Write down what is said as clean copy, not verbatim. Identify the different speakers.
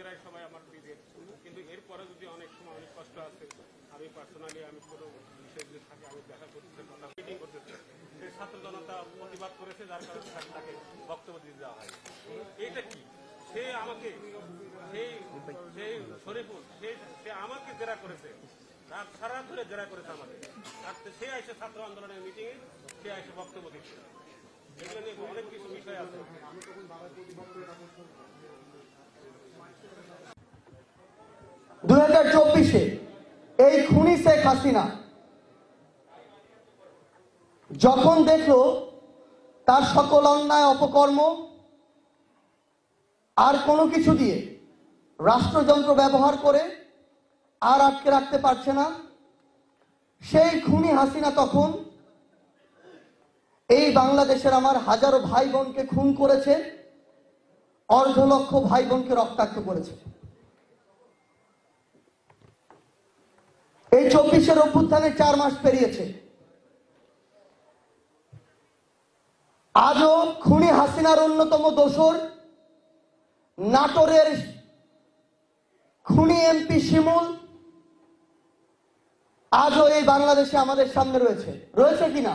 Speaker 1: প্রায় সবাই আমার দিদির, কিন্তু এরপরে যদি অনেক সময় অনেক কষ্ট আছে, আমি পার্সোনালি আমি কোনো বিষয় যদি থাকে আমি দেখা করতে কথা মিটিং করতেছি, সেই ছাত্র জনতা প্রতিবাদ করেছে, যার কারণে তাকে বক্তব্য দিয়ে দেওয়া হয়। এইটা কি? সে আমাকে সেই শরীফুল সে আমাকে জেরা করেছে, রাত সারা ধরে জেরা করেছে আমাকে, আর সে এসে ছাত্র আন্দোলনের মিটিংয়ে সে এসে বক্তব্য দিচ্ছে। এগুলো নিয়ে অনেক কিছু বিষয় আছে।
Speaker 2: 2024-এ এই খুনি শেখ হাসিনা যখন দেখলো তার সকল অন্যায় অপকর্ম আর কোনো কিছু দিয়ে রাষ্ট্রযন্ত্র ব্যবহার করে আর আটকে রাখতে পারছে না, সেই খুনি হাসিনা তখন এই বাংলাদেশের আমার হাজারো ভাই বোনকে খুন করেছে, অর্ধ লক্ষ ভাই বোনকে রক্তাক্ত করেছে। এই 24-এর অভ্যুত্থানে 4 মাস পেরিয়েছে, আজও খুনি হাসিনার অন্যতম দোসর নাটোরের খুনি এমপি শিমুল আজও এই বাংলাদেশে আমাদের সামনে রয়েছে কিনা?